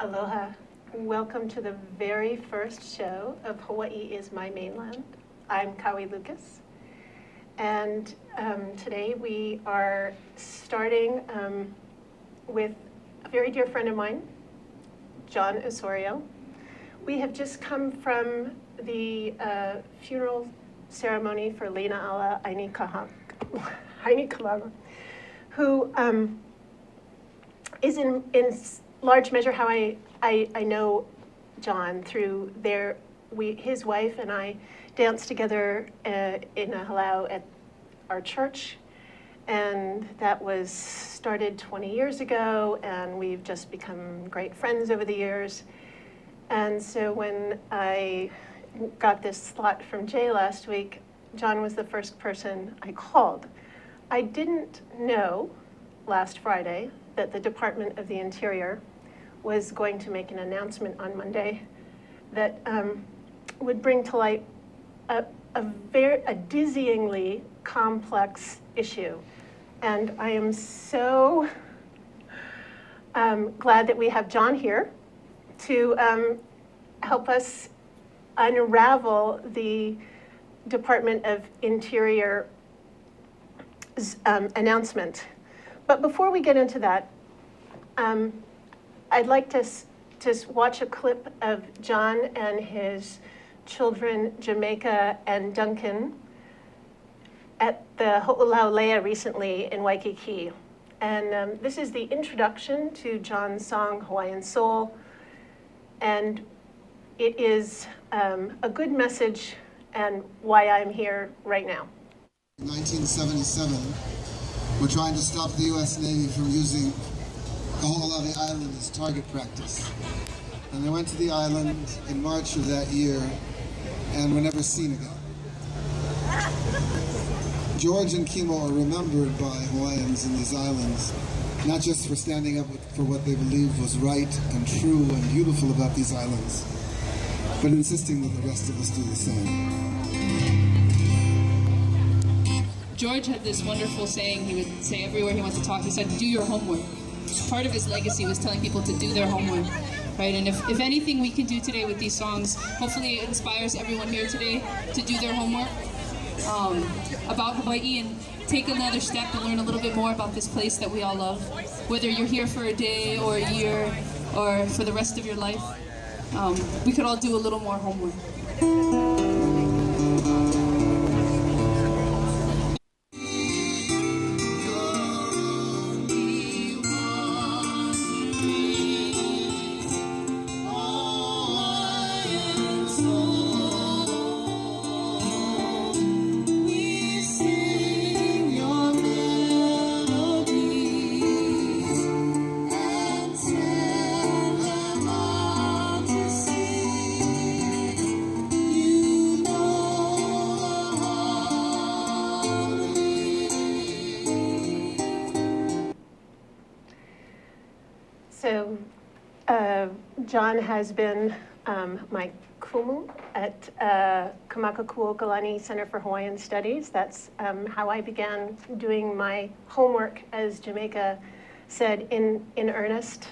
Aloha. Welcome to the very first show of Hawaii is My Mainland. I'm Kawi Lucas. And today we are starting with a very dear friend of mine, John Osorio. We have just come from the funeral ceremony for Lena Ala Ainikalaga, who is in large measure how I know John through his wife and I danced together in a halau at our church, and that was started 20 years ago, and we've just become great friends over the years. And so when I got this slot from Jay last week, John was the first person I called. I didn't know last Friday that the Department of the Interior was going to make an announcement on Monday that would bring to light a dizzyingly complex issue. And I am so glad that we have John here to help us unravel the Department of Interior announcement. But before we get into that, I'd like to watch a clip of John and his children, Jamaica and Duncan, at the Ho'olaulea recently in Waikiki. And this is the introduction to John's song, Hawaiian Soul. And it is a good message and why I'm here right now. 1977, we're trying to stop the U.S. Navy from using Kaho'olawe Island as target practice. And they went to the island in March of that year and were never seen again. George and Kimo are remembered by Hawaiians in these islands, not just for standing up for what they believed was right and true and beautiful about these islands, but insisting that the rest of us do the same. George had this wonderful saying he would say everywhere he went to talk. He said, do your homework. Part of his legacy was telling people to do their homework, right? And if anything we can do today with these songs, hopefully it inspires everyone here today to do their homework about Hawaii and take another step and learn a little bit more about this place that we all love. Whether you're here for a day or a year or for the rest of your life, we could all do a little more homework. So John has been my kumu at Kamakakuokalani Center for Hawaiian Studies. That's how I began doing my homework, as Jamaica said, in earnest.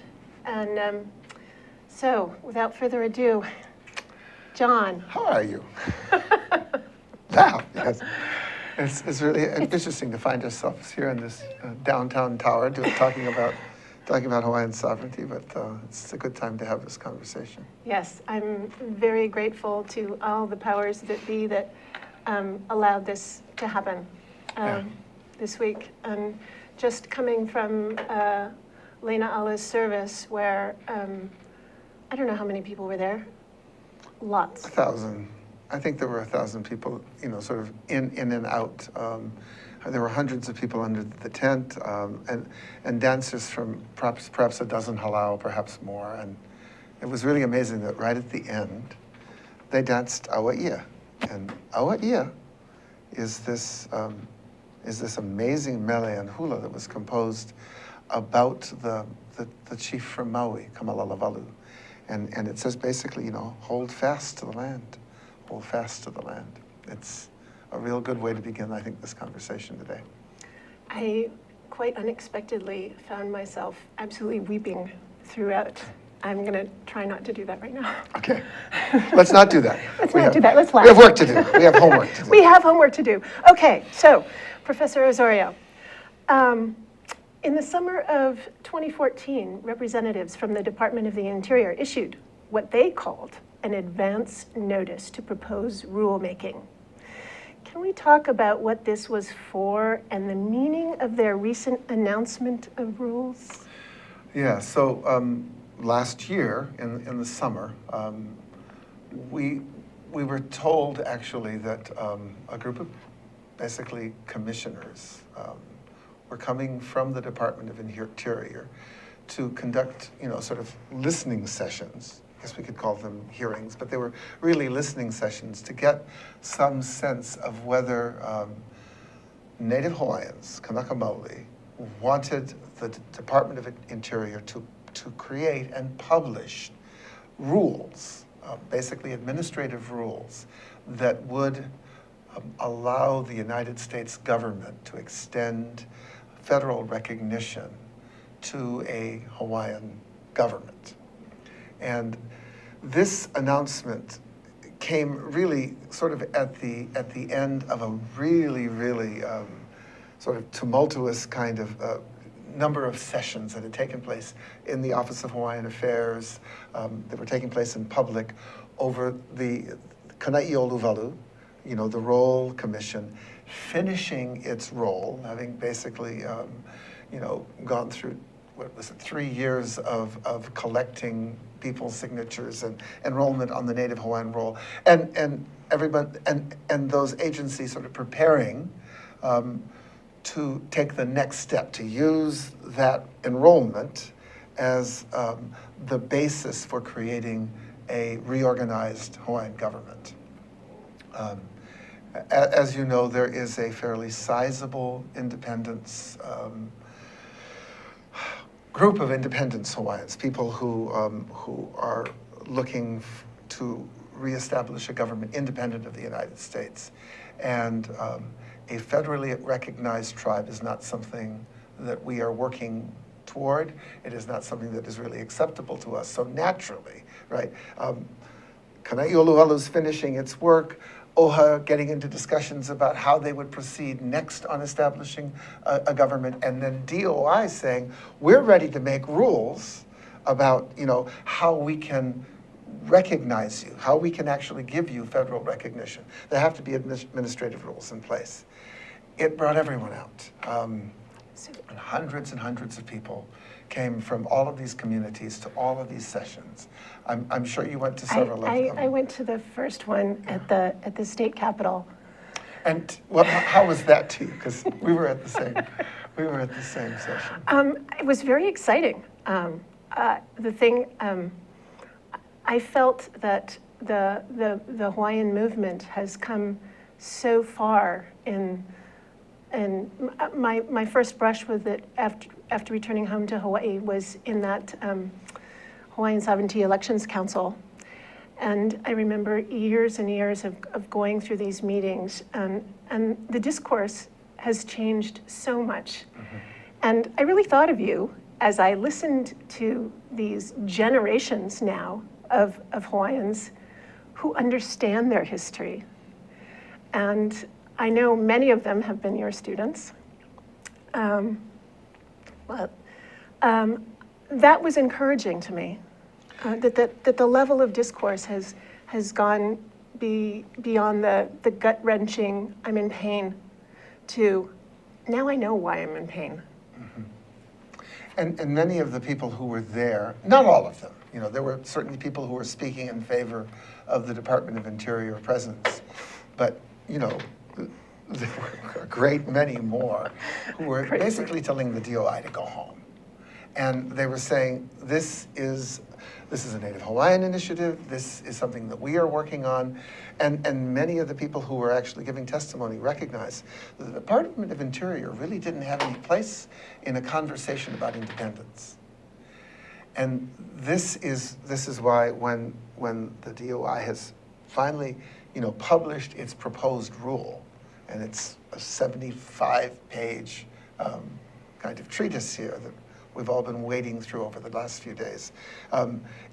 And so without further ado, John. How are you? Wow, yes. It's really interesting to find ourselves here in this downtown tower talking about Hawaiian sovereignty, but it's a good time to have this conversation. Yes, I'm very grateful to all the powers that be that allowed this to happen this week. And just coming from Lena Ala's service, where I don't know how many people were there. Lots. 1,000. I think there were 1,000 people, sort of in and out. There were hundreds of people under the tent, and dancers from perhaps a dozen halau, perhaps more. And it was really amazing that right at the end, they danced Awa'ia. And Awa'ia is this amazing mele and hula that was composed about the chief from Maui, Kamalalawalu. And it says basically, hold fast to the land, hold fast to the land. It's a real good way to begin, I think, this conversation today. I quite unexpectedly found myself absolutely weeping throughout I'm going to try not to do that right now. Okay. Let's not do that. Let's We not have- do that. Let's laugh. We have work to do. We have homework to do. We have homework to do. Okay, so Professor Osorio, in the summer of 2014, representatives from the Department of the Interior issued what they called an advance notice to propose rulemaking. Can we talk about what this was for and the meaning of their recent announcement of rules? Yeah, so last year in the summer, we were told actually that a group of basically commissioners were coming from the Department of Interior to conduct, sort of listening sessions. I guess we could call them hearings, but they were really listening sessions to get some sense of whether Native Hawaiians, Kanaka Maoli, wanted the Department of Interior to create and publish rules, basically administrative rules, that would allow the United States government to extend federal recognition to a Hawaiian government. And this announcement came really sort of at the end of a really, really sort of tumultuous kind of number of sessions that had taken place in the Office of Hawaiian Affairs, that were taking place in public over the Kanai'oluwalu, the Roll Commission, finishing its role, having basically, gone through, 3 years of collecting people's signatures and enrollment on the Native Hawaiian Roll, and everyone and those agencies sort of preparing to take the next step, to use that enrollment as the basis for creating a reorganized Hawaiian government. As you know, there is a fairly sizable independence group of independence Hawaiians, people who are looking to reestablish a government independent of the United States. And a federally recognized tribe is not something that we are working toward. It is not something that is really acceptable to us. So naturally, right, Kanai'oluwalu is finishing its work, OHA getting into discussions about how they would proceed next on establishing a government, and then DOI saying, we're ready to make rules about, how we can recognize you, how we can actually give you federal recognition. There have to be administrative rules in place. It brought everyone out. And hundreds of people came from all of these communities to all of these sessions. I'm sure you went to several of them. I went to the first one at the state capitol. And how was that to you? Because we were at the same session. It was very exciting. The thing, I felt that the Hawaiian movement has come so far in my first brush with it after returning home to Hawaii was in that Hawaiian Sovereignty Elections Council. And I remember years and years of going through these meetings, and the discourse has changed so much. Mm-hmm. And I really thought of you as I listened to these generations now of Hawaiians who understand their history. And I know many of them have been your students. That was encouraging to me, that the level of discourse has gone beyond the gut-wrenching, I'm in pain, to now I know why I'm in pain. Mm-hmm. And many of the people who were there, not all of them, there were certainly people who were speaking in favor of the Department of Interior presence, but, there were a great many more who were basically telling the DOI to go home. And they were saying, this is a Native Hawaiian initiative, this is something that we are working on, and many of the people who were actually giving testimony recognized that the Department of Interior really didn't have any place in a conversation about independence. And this is why when the DOI has finally, published its proposed rule, and it's a 75-page kind of treatise here that we've all been wading through over the last few days.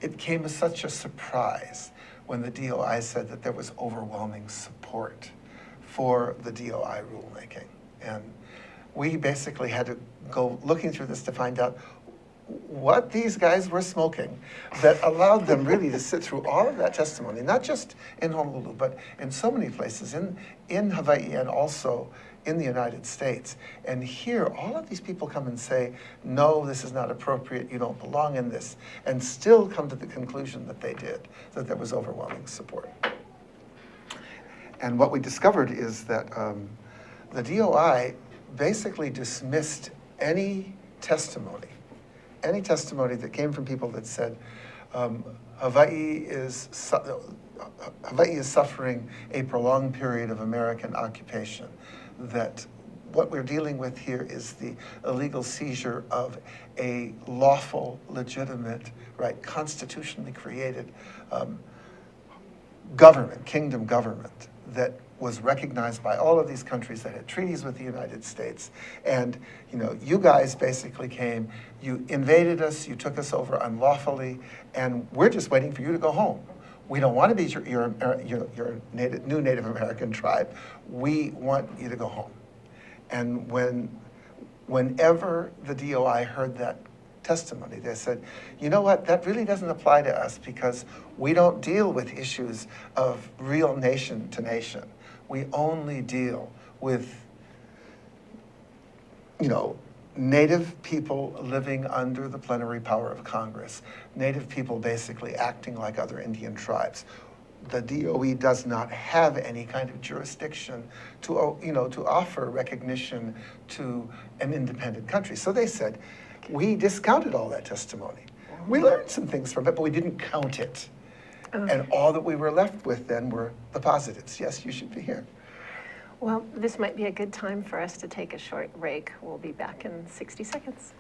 It came as such a surprise when the DOI said that there was overwhelming support for the DOI rulemaking. And we basically had to go looking through this to find out what these guys were smoking that allowed them really to sit through all of that testimony, not just in Honolulu, but in so many places in Hawaii and also in the United States. And here, all of these people come and say, no, this is not appropriate, you don't belong in this, and still come to the conclusion that they did, that there was overwhelming support. And what we discovered is that the DOI basically dismissed any testimony that came from people that said Hawaii is suffering a prolonged period of American occupation, that what we're dealing with here is the illegal seizure of a lawful, legitimate, right, constitutionally created government, kingdom government, that was recognized by all of these countries that had treaties with the United States. And you guys basically came, you invaded us, you took us over unlawfully, and we're just waiting for you to go home. We don't want to be your new Native American tribe. We want you to go home. And whenever the DOI heard that testimony, they said, you know what, that really doesn't apply to us because we don't deal with issues of real nation to nation. We only deal with, Native people living under the plenary power of Congress, Native people basically acting like other Indian tribes. The DOE does not have any kind of jurisdiction to offer recognition to an independent country. So they said, we discounted all that testimony. We learned some things from it, but we didn't count it. And all that we were left with then were the positives. Yes, you should be here. Well, this might be a good time for us to take a short break. We'll be back in 60 seconds.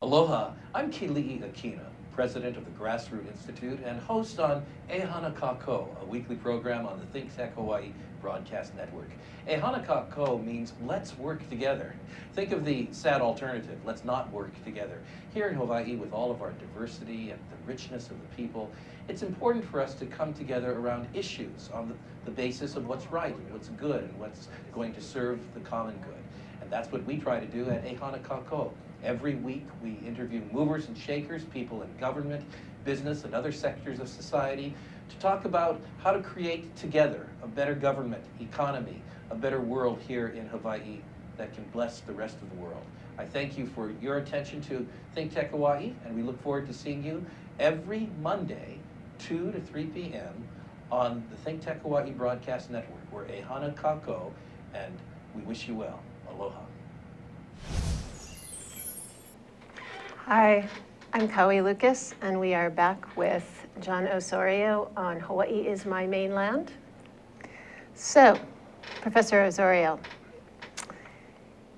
Aloha, I'm Keli'i Akina, president of the Grassroot Institute and host on Ehana Kako, a weekly program on the Think Tech Hawaii broadcast network. Ehana Kako means let's work together. Think of the sad alternative, let's not work together. Here in Hawaii, with all of our diversity and the richness of the people, it's important for us to come together around issues on the basis of what's right and what's good and what's going to serve the common good. And that's what we try to do at Ehana Kako. Every week we interview movers and shakers, people in government, business, and other sectors of society to talk about how to create together a better government, economy, a better world here in Hawaii that can bless the rest of the world. I thank you for your attention to Think Tech Hawaii, and we look forward to seeing you every Monday, 2 to 3 p.m. on the Think Tech Hawaii broadcast network. We're Ehana Kako, and we wish you well. Aloha. Hi, I'm Kaui Lucas, and we are back with John Osorio on Hawaii is My Mainland. So, Professor Osorio,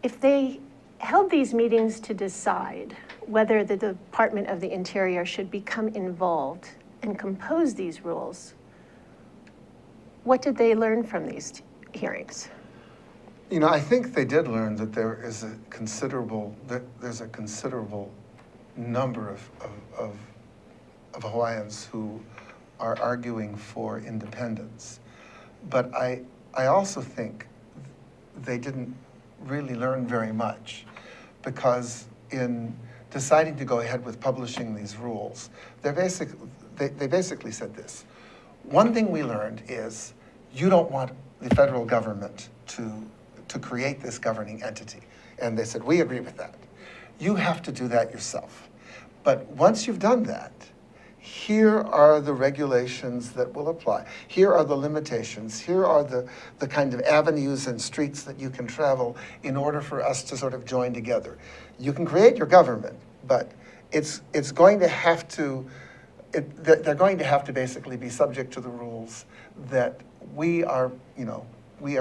if they held these meetings to decide whether the Department of the Interior should become involved and compose these rules, what did they learn from these hearings? I think they did learn that there's a considerable number of Hawaiians who are arguing for independence. But I also think they didn't really learn very much, because in deciding to go ahead with publishing these rules, they basically said this. One thing we learned is you don't want the federal government to create this governing entity. And they said, we agree with that. You have to do that yourself. But once you've done that, here are the regulations that will apply. Here are the limitations. Here are the kind of avenues and streets that you can travel in order for us to sort of join together. You can create your government, but it's going to have to, they're going to have to basically be subject to the rules that we are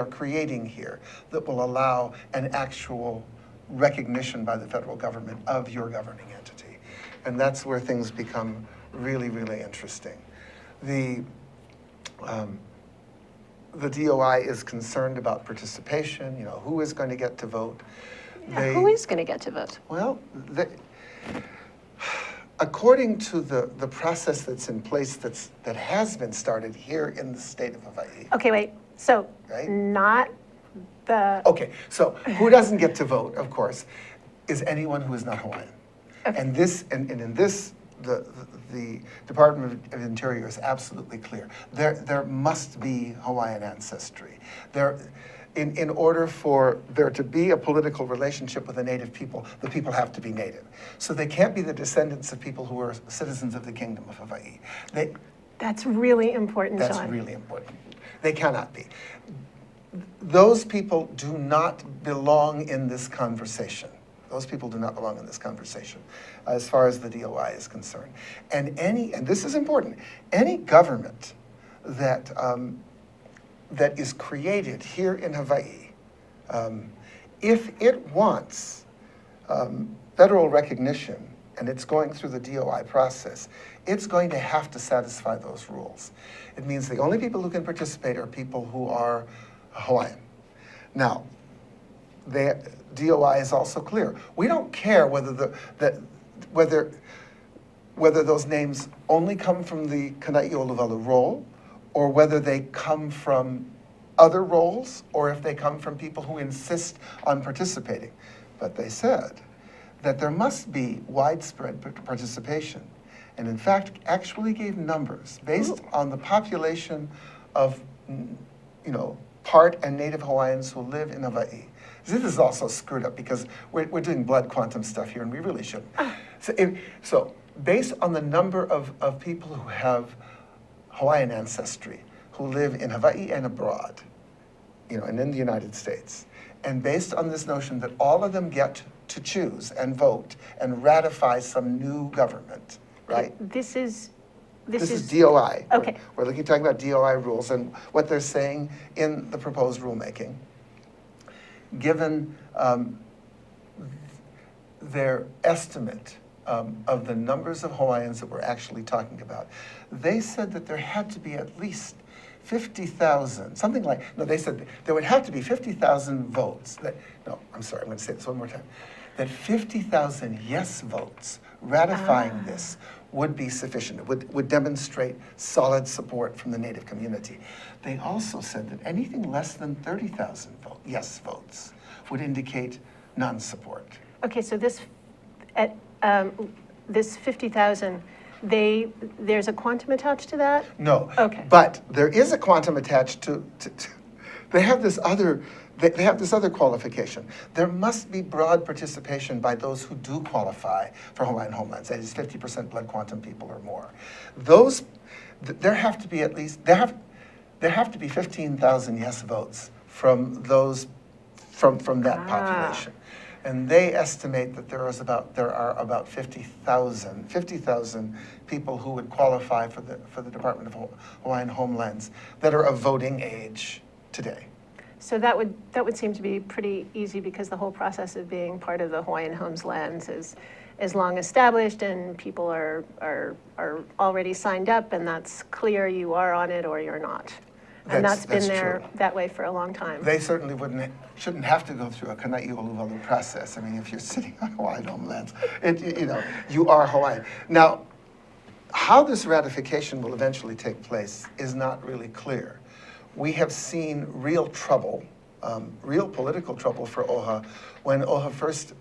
creating here that will allow an actual recognition by the federal government of your governing entity. And that's where things become really, really interesting. The DOI is concerned about participation, who is going to get to vote. Who is going to get to vote? Well, according to the process that's in place that has been started here in the state of Hawaii. Okay, wait. So, Right. not the. Okay, so who doesn't get to vote, of course, is anyone who is not Hawaiian. Okay. And this, and in this, the Department of Interior is absolutely clear. There must be Hawaiian ancestry. In order for there to be a political relationship with a native people, the people have to be native. So they can't be the descendants of people who are citizens of the Kingdom of Hawaii. That's really important, That's John. really important. They cannot be. Those people do not belong in this conversation. Those people do not belong in this conversation as far as the DOI is concerned. And this is important, any government that is created here in Hawaii, if it wants federal recognition and it's going through the DOI process, it's going to have to satisfy those rules. It means the only people who can participate are people who are Hawaiian. Now, the DOI is also clear. We don't care whether those names only come from the Kanai'olavalu roll, or whether they come from other rolls, or if they come from people who insist on participating. But they said that there must be widespread participation, and in fact actually gave numbers based on the population of, part and Native Hawaiians who live in Hawaii. This is also screwed up because we're doing blood quantum stuff here, and we really shouldn't. So based on the number of people who have Hawaiian ancestry, who live in Hawaii and abroad, and in the United States, and based on this notion that all of them get to choose and vote and ratify some new government, right? This is DOI. Okay. We're talking about DOI rules and what they're saying in the proposed rulemaking. Given their estimate of the numbers of Hawaiians that we're actually talking about, they said that there had to be at least 50,000, they said there would have to be 50,000 votes. I'm going to say this one more time. That 50,000 yes votes ratifying this would be sufficient. It would demonstrate solid support from the Native community. They also said that anything less than 30,000 yes votes would indicate non-support. Okay, so this 50,000, there's a quantum attached to that? No. Okay. But there is a quantum attached to they have this other qualification. There must be broad participation by those who do qualify for Hawaiian homelands, that is 50% blood quantum people or more. There have to be 15,000 yes votes from that population. And they estimate that there are about 50,000 people who would qualify for the Department of Hawaiian Homelands that are of voting age today. So that would seem to be pretty easy because the whole process of being part of the Hawaiian Homelands is long established, and people are already signed up, and that's clear you are on it or you're not. And that's been there true. That way for a long time. They certainly shouldn't have to go through a Kanai'olavalu process. I mean, if you're sitting on Hawaiian homelands, you are Hawaiian. Now, how this ratification will eventually take place is not really clear. We have seen real trouble, real political trouble for OHA when OHA first,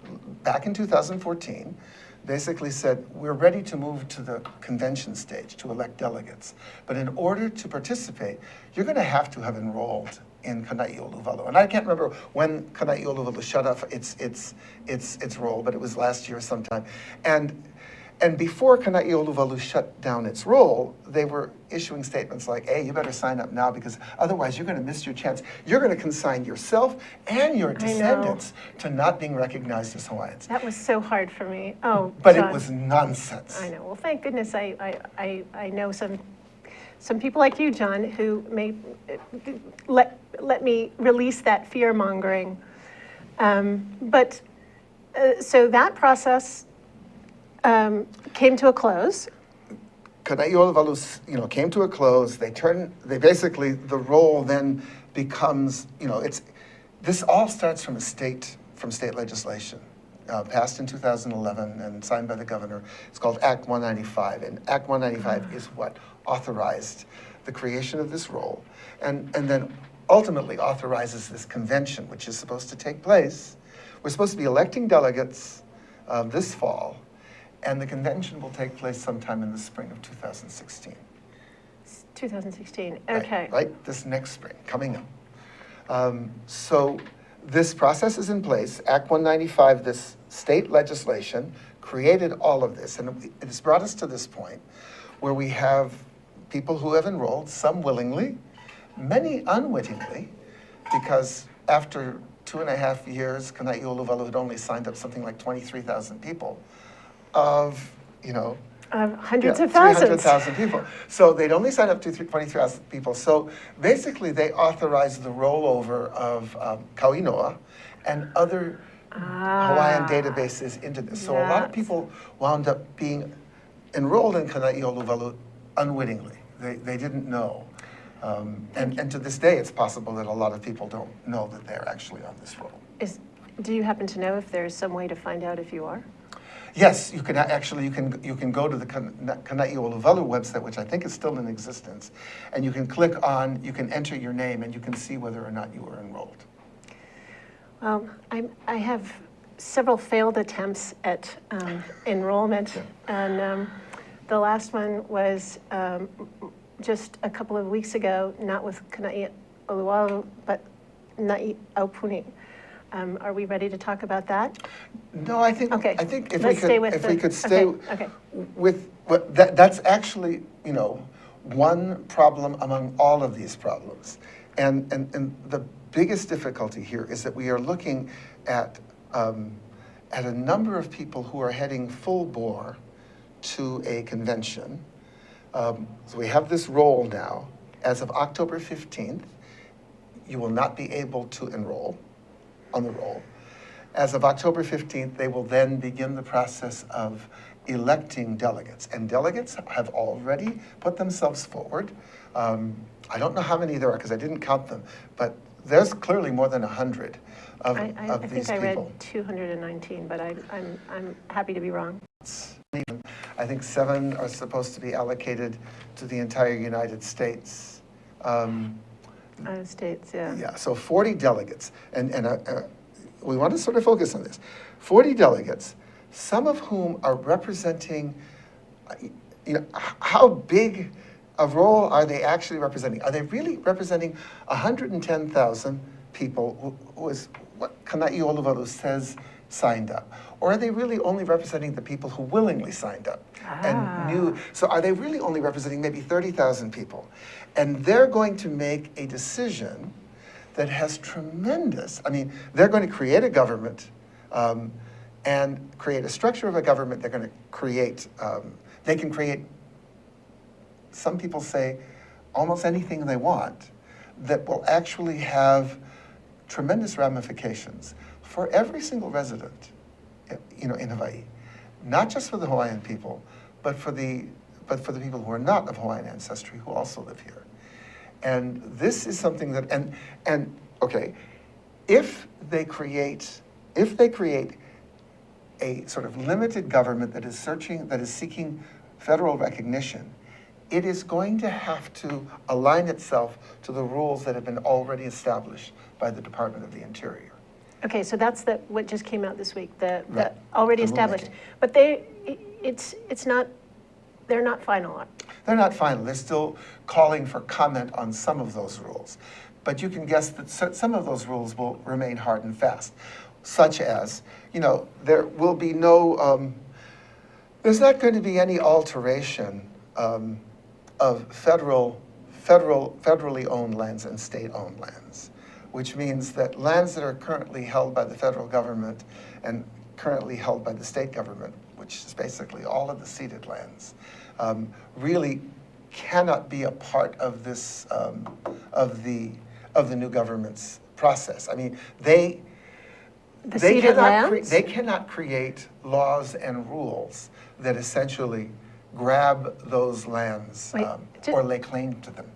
back in 2014, basically said, we're ready to move to the convention stage to elect delegates. But in order to participate, you're going to have enrolled in Kanai'olavalu. And I can't remember when Kanai'olavalu shut off its role, but it was last year sometime. And before Kanai'olavalu shut down its role, they were issuing statements like, hey, you better sign up now because otherwise you're going to miss your chance. You're going to consign yourself and your descendants to not being recognized as Hawaiians. That was so hard for me. Oh, But John. it was nonsense. I know. Well, thank goodness I know some people like you, John, who may let me release that fear-mongering. So that process came to a close. Kanai'olavalu, came to a close. The role then becomes, this all starts from a state from state legislation, passed in 2011 and signed by the governor. It's called Act 195, and Act 195 is what authorized the creation of this role, and then ultimately authorizes this convention, which is supposed to take place. We're supposed to be electing delegates this fall, and the convention will take place sometime in the spring of 2016. 2016, Right, okay. right, this next spring, coming up. So this process is in place. Act 195, this state legislation, created all of this, and it has brought us to this point where we have people who have enrolled, some willingly, many unwittingly, because after 2.5 years, Kanai'olavalu had only signed up something like 23,000 people of, Hundreds yeah, of thousands. 300,000 people. So they'd only signed up to 23,000 people. So basically, they authorized the rollover of Kauinoa and other Hawaiian databases into this. So a lot of Yes. people wound up being enrolled in Kanai'olavalu unwittingly. They didn't know. And to this day, it's possible that a lot of people don't know that they're actually on this roll. Do you happen to know if there's some way to find out if you are? Yes, you can actually, you can go to the Kanai'olavalu website, which I think is still in existence, and you can click on, you can enter your name, and you can see whether or not you were enrolled. Well, I have several failed attempts at enrollment, and the last one was just a couple of weeks ago, not with Kanai'olavalu, but Na'iaupuni. Are we ready to talk about that? No, I think Okay, I think if let's stay we with could, if the- we could stay okay. with what that's actually one problem among all of these problems, and the biggest difficulty here is that we are looking at a number of people who are heading full bore to a convention. So we have this roll now. As of October 15th, you will not be able to enroll on the roll. As of October 15th, they will then begin the process of electing delegates. And delegates have already put themselves forward. I don't know how many there are because I didn't count them, but there's clearly more than 100 of I these think I people. read 219, but I'm happy to be wrong. I think 7 are supposed to be allocated to the entire United States. United States, yeah. Yeah, so 40 delegates, and we want to sort of focus on this. 40 delegates, some of whom are representing, how big a role are they actually representing? Are they really representing 110,000 people who is what Kanai'olavalu says signed up? Or are they really only representing the people who willingly signed up and knew? So are they really only representing maybe 30,000 people? And they're going to make a decision that has tremendous, they're going to create a government and create a structure of a government. They're going to create, they can create, some people say, almost anything they want that will actually have tremendous ramifications for every single resident, in Hawaii, not just for the Hawaiian people, but for the people who are not of Hawaiian ancestry who also live here. And this is something that, and okay, if they create a sort of limited government that is seeking federal recognition, it is going to have to align itself to the rules that have been already established by the Department of the Interior. Okay, so that's what just came out this week, the Right, already the established. rulemaking. But it's not, they're not final. They're not final. They're still calling for comment on some of those rules. But you can guess that some of those rules will remain hard and fast, such as, there will be no, there's not going to be any alteration of federally owned lands and state-owned lands, which means that lands that are currently held by the federal government and currently held by the state government, which is basically all of the ceded lands, really cannot be a part of this of the new government's process. The ceded lands? They cannot create laws and rules that essentially grab those lands Wait, or lay claim to them.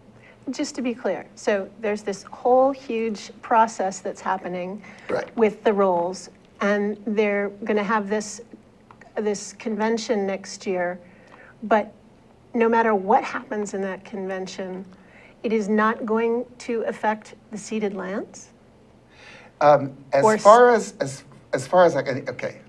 just to be clear, so there's this whole huge process that's happening Right. with the rolls, and they're going to have this convention next year, but no matter what happens in that convention, it is not going to affect the ceded lands? Or As far as I can, okay.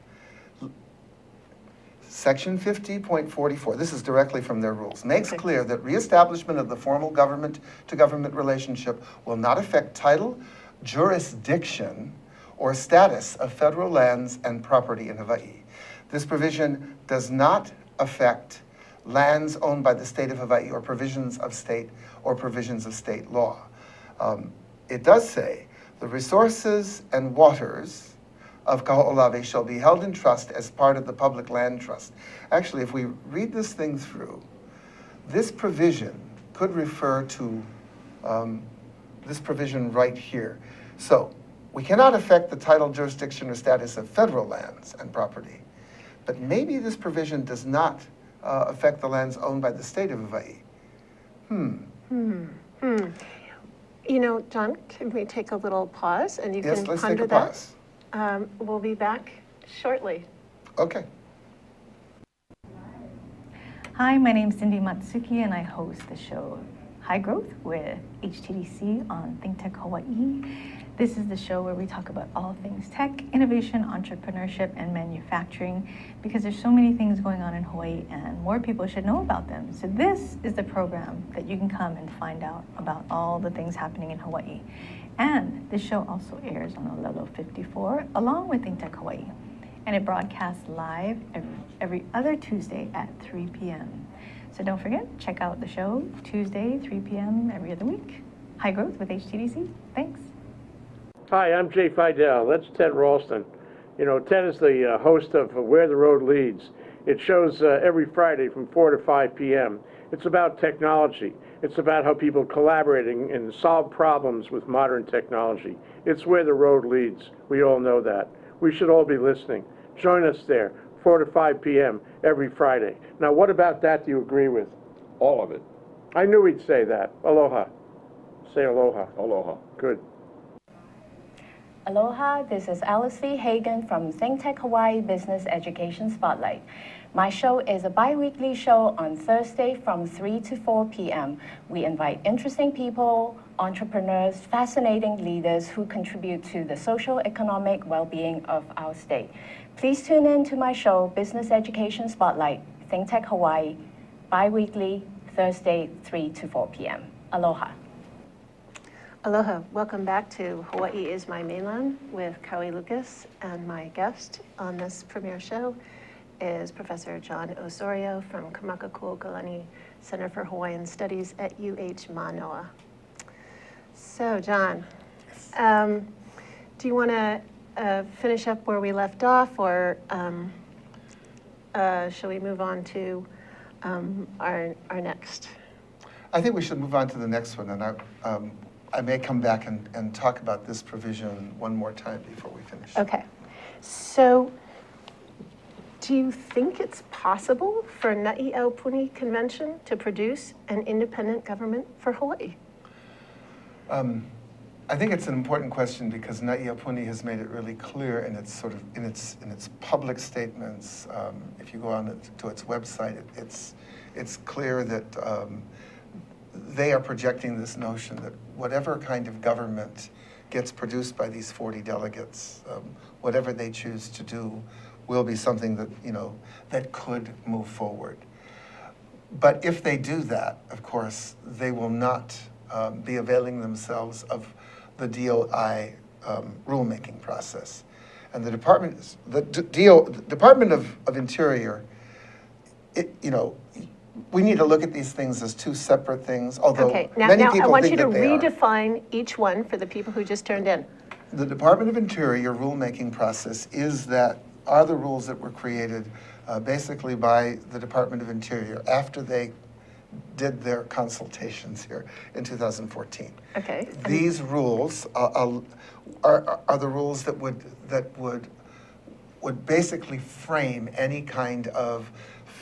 Section 50.44, this is directly from their rules, makes Okay. clear that reestablishment of the formal government-to-government relationship will not affect title, jurisdiction, or status of federal lands and property in Hawaii. This provision does not affect lands owned by the state of Hawaii or provisions of state law. It does say the resources and waters of Kaho'olawe shall be held in trust as part of the public land trust. Actually, if we read this thing through, this provision could refer to this provision right here. So we cannot affect the title, jurisdiction, or status of federal lands and property, but maybe this provision does not affect the lands owned by the state of Hawaii. You know, John, can we take a little pause and you Yes, can let's ponder take a that? pause. We'll be back shortly. Okay. Hi, my name is Cindy Matsuki, and I host the show High Growth with HTDC on Think Tech Hawaii. This is the show where we talk about all things tech, innovation, entrepreneurship, and manufacturing, because there's so many things going on in Hawaii and more people should know about them. So this is the program that you can come and find out about all the things happening in Hawaii. And this show also airs on Olelo 54 along with Think Tech Hawaii. And it broadcasts live every other Tuesday at 3 p.m. So don't forget, check out the show Tuesday, 3 p.m. every other week. High Growth with HTDC. Thanks. Hi, I'm Jay Fidel. That's Ted Ralston. You know, Ted is the host of Where the Road Leads. It shows every Friday from 4 to 5 p.m. It's about technology. It's about how people collaborating and solve problems with modern technology. It's where the road leads. We all know that. We should all be listening. Join us there, 4 to 5 p.m. every Friday. Now, what about that do you agree with? All of it. I knew he'd say that. Aloha. Say aloha. Aloha. Good. Aloha, this is Alice V. Hagen from Think Tech Hawaii Business Education Spotlight. My show is a bi-weekly show on Thursday from 3 to 4 p.m. We invite interesting people, entrepreneurs, fascinating leaders who contribute to the social economic well-being of our state. Please tune in to my show, Business Education Spotlight, Think Tech Hawaii, bi-weekly, Thursday, 3 to 4 p.m. Aloha. Aloha, welcome back to Hawaii is My Mainland with Kaui Lucas, and my guest on this premiere show is Professor John Osorio from Kamakakuokalani Center for Hawaiian Studies at UH Manoa. So, John, do you want to finish up where we left off, or shall we move on to our next? I think we should move on to the next one, and I may come back and talk about this provision one more time before we finish. Okay. So, do you think it's possible for Na'iaupuni Convention to produce an independent government for Hawaii? I think it's an important question because Na'iaupuni has made it really clear in its sort of in its public statements. If you go on to its website, it's clear that they are projecting this notion that whatever kind of government gets produced by these 40 delegates, whatever they choose to do, will be something that, you know, that could move forward. But if they do that, of course, they will not be availing themselves of the DOI rulemaking process. And the Department of Interior, you know, we need to look at these things as two separate things, although Okay, many now I people want think you to that they are. redefine each one for the people who just turned in. The Department of Interior rulemaking process are the rules that were created basically by the Department of Interior after they did their consultations here in 2014. Okay. These rules are the rules that would basically frame any kind of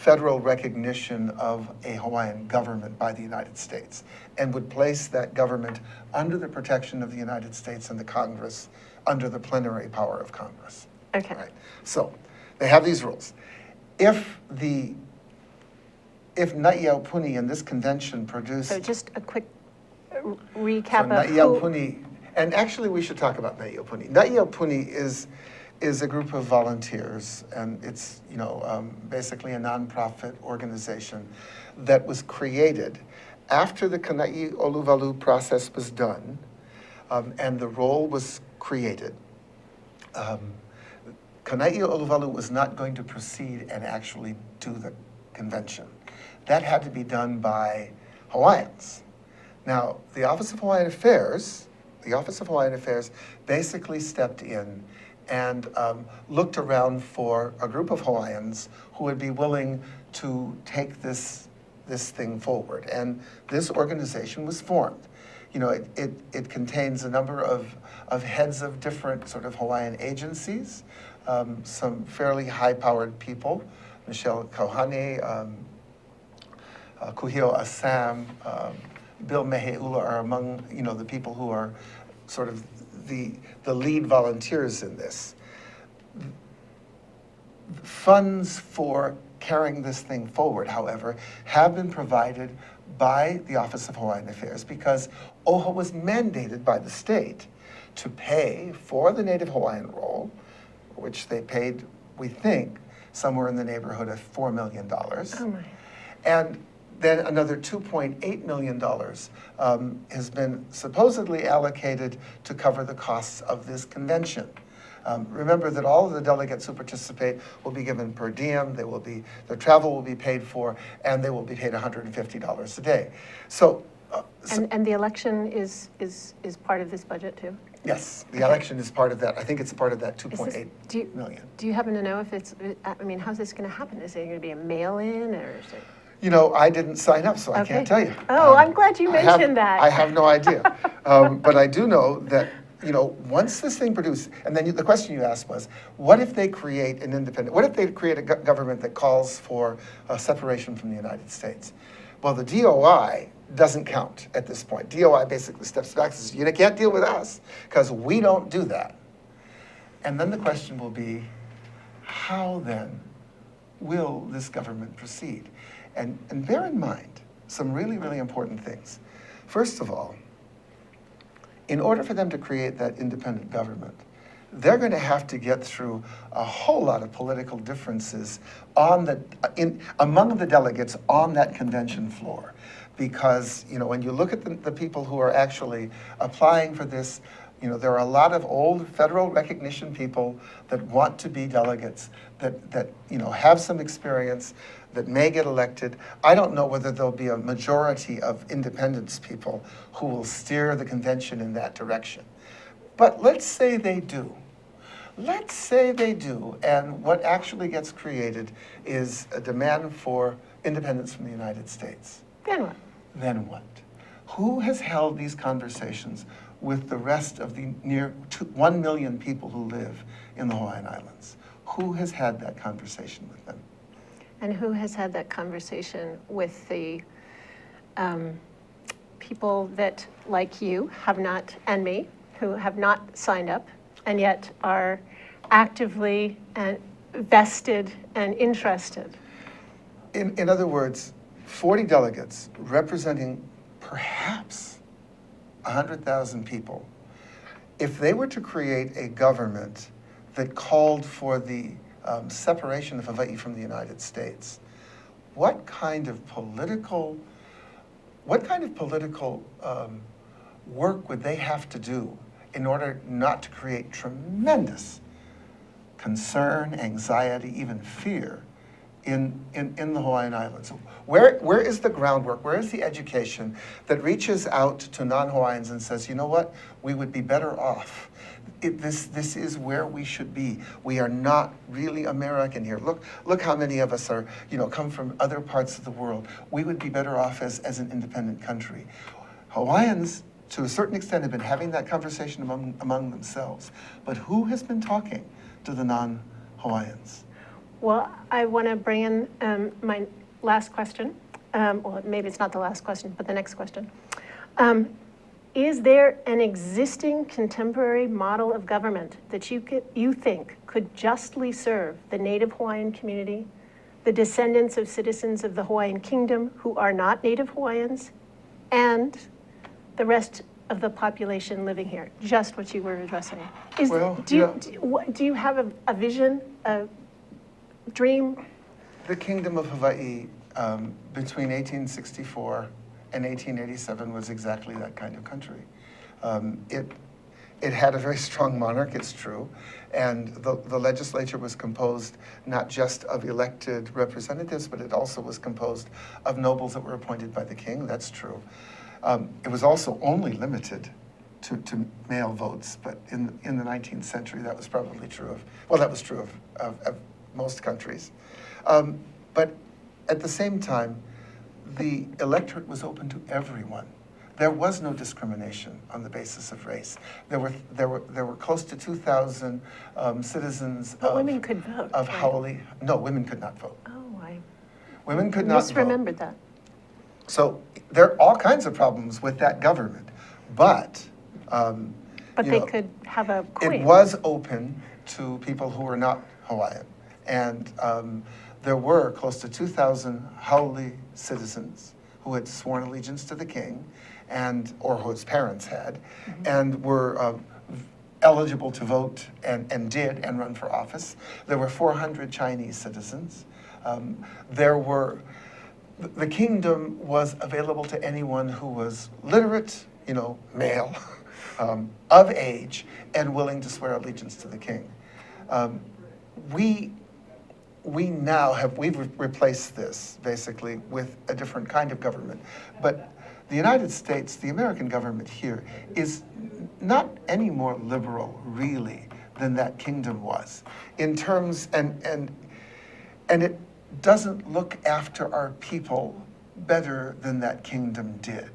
federal recognition of a Hawaiian government by the United States and would place that government under the protection of the United States and the Congress, under the plenary power of Congress. Okay. Right. So they have these rules. If Naiyaupuni in this convention produced... So just a quick recap So of who, Naiyaupuni, and actually we should talk about Naiyaupuni. Naiyaupuni is a group of volunteers, and it's basically a nonprofit organization that was created after the Kana'i Oluwalu process was done, and the role was created. Kana'i Oluwalu was not going to proceed and actually do the convention. That had to be done by Hawaiians. Now, the Office of Hawaiian Affairs basically stepped in and looked around for a group of Hawaiians who would be willing to take this thing forward. And this organization was formed. It contains a number of heads of different sort of Hawaiian agencies, some fairly high-powered people. Michelle Kauhane, Kuhio Assam, Bill Meheula are among the people who are sort of the lead volunteers in this. Funds for carrying this thing forward, however, have been provided by the Office of Hawaiian Affairs because OHA was mandated by the state to pay for the Native Hawaiian role, which they paid, we think, somewhere in the neighborhood of $4 million. oh my, And then another $2.8 million has been supposedly allocated to cover the costs of this convention. Remember that all of the delegates who participate will be given per diem, their travel will be paid for, and they will be paid $150 a day. So, and the election is part of this budget too? yes, the election is part of that. I think it's part of that Is this- 2.8 million. Do you happen to know if it's, I mean, how's this going to happen? Is it going to be a mail-in or is it? I didn't sign up, so I can't tell you. Oh, I'm glad you mentioned that. I have no idea. But I do know that, once this thing produced, and then the question you asked was, what if they create an independent, what if they create a government that calls for a separation from the United States? Well, the DOI doesn't count at this point. DOI basically steps back and says, you can't deal with us because we don't do that. And then the question will be, how then will this government proceed? And bear in mind some really, really important things. First of all, in order for them to create that independent government, they're going to have to get through a whole lot of political differences among the delegates on that convention floor. Because, when you look at the people who are actually applying for this, there are a lot of old federal recognition people that want to be delegates, that have some experience, that may get elected. I don't know whether there'll be a majority of independence people who will steer the convention in that direction. But let's say they do. Let's say they do, and what actually gets created is a demand for independence from the United States. Then what? Then what? Who has held these conversations with the rest of the near 1 million people who live in the Hawaiian Islands? Who has had that conversation with them? And who has had that conversation with the people that, like you, have not, and me, who have not signed up and yet are actively and vested and interested? In other words, 40 delegates representing perhaps 100,000 people, if they were to create a government that called for the separation of Hawaii from the United States, what kind of political work would they have to do in order not to create tremendous concern, anxiety, even fear in the Hawaiian Islands? Where is the groundwork, where is the education that reaches out to non-Hawaiians and says, you know what, we would be better off. This is where we should be. We are not really American here. Look how many of us are, come from other parts of the world. We would be better off as an independent country. Hawaiians, to a certain extent, have been having that conversation among themselves. But who has been talking to the non-Hawaiians? Well, I want to bring in my last question. Well, maybe it's not the last question, but the next question. Is there an existing contemporary model of government that you think could justly serve the Native Hawaiian community, the descendants of citizens of the Hawaiian Kingdom who are not Native Hawaiians, and the rest of the population living here? Just what you were addressing. Do you have a vision, a dream? The Kingdom of Hawaii between 1864 and 1887 was exactly that kind of country. It had a very strong monarch, it's true, and the legislature was composed not just of elected representatives, but it also was composed of nobles that were appointed by the king, that's true. It was also only limited to male votes, but in the 19th century that was probably true of, well, that was true of most countries. But at the same time, the electorate was open to everyone. There was no discrimination on the basis of race. There were close to 2,000 citizens But women could vote. of right? Hawaii. No, women could not vote. Oh, I Women could not vote. misremembered that. So there are all kinds of problems with that government, but But you they know, could have a queen. it was open to people who were not Hawaiian, and there were close to 2,000 Haole citizens who had sworn allegiance to the king, or whose parents had, and were eligible to vote and did and run for office. There were 400 Chinese citizens. The kingdom was available to anyone who was literate, male, of age, and willing to swear allegiance to the king. We've replaced this basically with a different kind of government. But the United States, the American government here, is not any more liberal really than that kingdom was in terms, and it doesn't look after our people better than that kingdom did.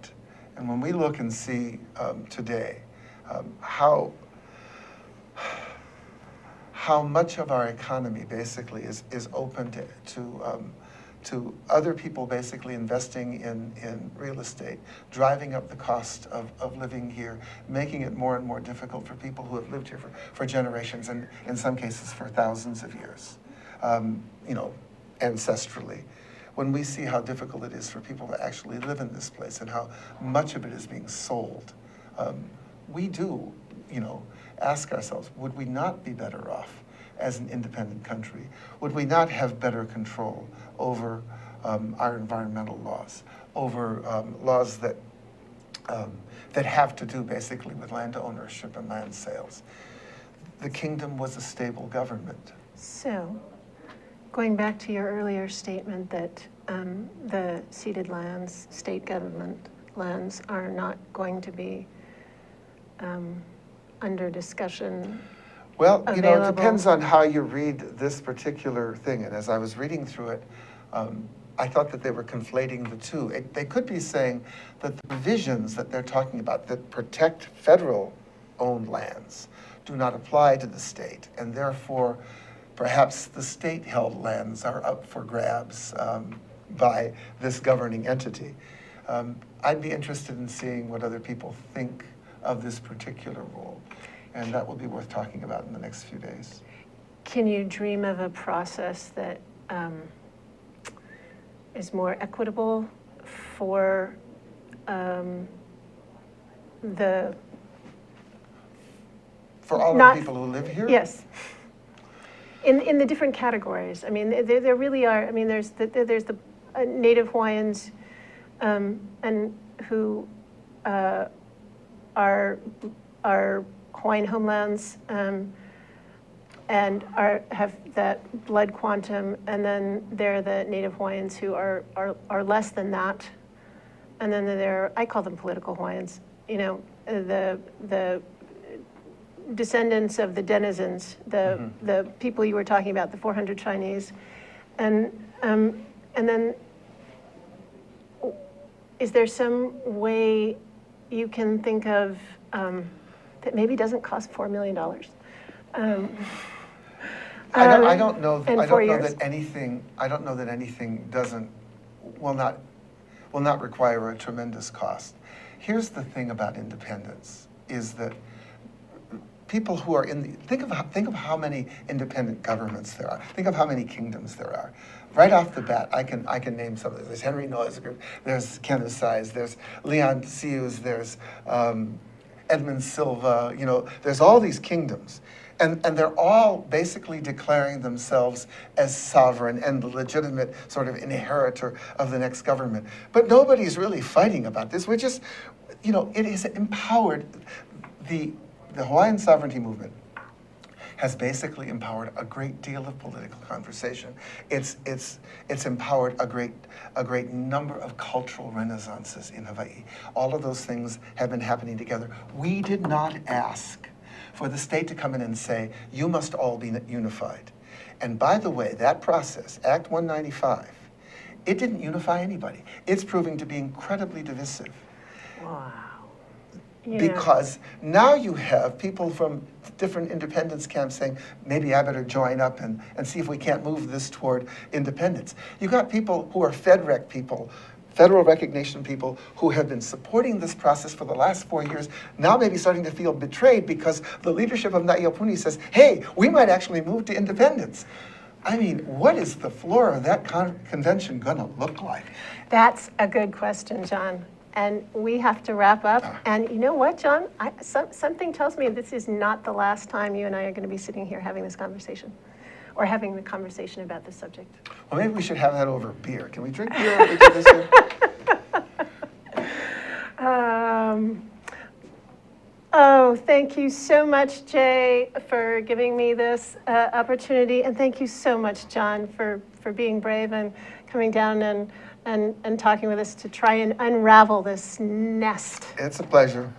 And when we look and see today how much of our economy basically is open to other people basically investing in real estate, driving up the cost of living here, making it more and more difficult for people who have lived here for generations, and in some cases for thousands of years, ancestrally. When we see how difficult it is for people to actually live in this place and how much of it is being sold, we do, ask ourselves, would we not be better off as an independent country? Would we not have better control over our environmental laws, over laws that have to do basically with land ownership and land sales? The kingdom was a stable government. So, going back to your earlier statement that the ceded lands, state government lands, are not going to be under discussion. Well, it Available. depends on how you read this particular thing. And as I was reading through it, I thought that they were conflating the two. They could be saying that the provisions that they're talking about that protect federal-owned lands do not apply to the state, and therefore perhaps the state-held lands are up for grabs by this governing entity. I'd be interested in seeing what other people think of this particular rule, and that will be worth talking about in the next few days. Can you dream of a process that is more equitable for For all Not- of the people who live here? Yes. In the different categories. I mean, there really are. I mean, there's the Native Hawaiians, and who are Hawaiian homelands, and have that blood quantum, and then there are the Native Hawaiians who are less than that, and then I call them political Hawaiians. The descendants of the denizens, the people you were talking about, the 400 Chinese, and then is there some way you can think of that maybe doesn't cost $4 million, I don't know. in I 4 don't know years. that anything. I don't know that anything will not require a tremendous cost. Here's the thing about independence: is that people who are think of how many independent governments there are. Think of how many kingdoms there are. Right off the bat, I can name some of them. There's Henry Noisgard, there's Ken Usais, there's Leon Sius, there's Edmund Silva. You know, there's all these kingdoms. And they're all basically declaring themselves as sovereign and the legitimate sort of inheritor of the next government. But nobody's really fighting about this. We're just, you know, it is empowered. The Hawaiian sovereignty movement has basically empowered a great deal of political conversation. It's empowered a great number of cultural renaissances in Hawaii. All of those things have been happening together. We did not ask for the state to come in and say, you must all be unified. And by the way, that process, Act 195, it didn't unify anybody. It's proving to be incredibly divisive. Wow. Yeah. Because now you have people from different independence camps saying, maybe I better join up and see if we can't move this toward independence. You've got people who are FedRec people, federal recognition people, who have been supporting this process for the last 4 years, now maybe starting to feel betrayed because the leadership of Na'ia says, hey, we might actually move to independence. I mean, what is the floor of that convention gonna look like? That's a good question, John. And we have to wrap up. And you know what, John? Something tells me this is not the last time you and I are going to be sitting here having this conversation, or having the conversation about this subject. Well, maybe we should have that over beer. Can we drink beer after we do this here? Oh, thank you so much, Jay, for giving me this opportunity. And thank you so much, John, for being brave and coming down and talking with us to try and unravel this nest. It's a pleasure.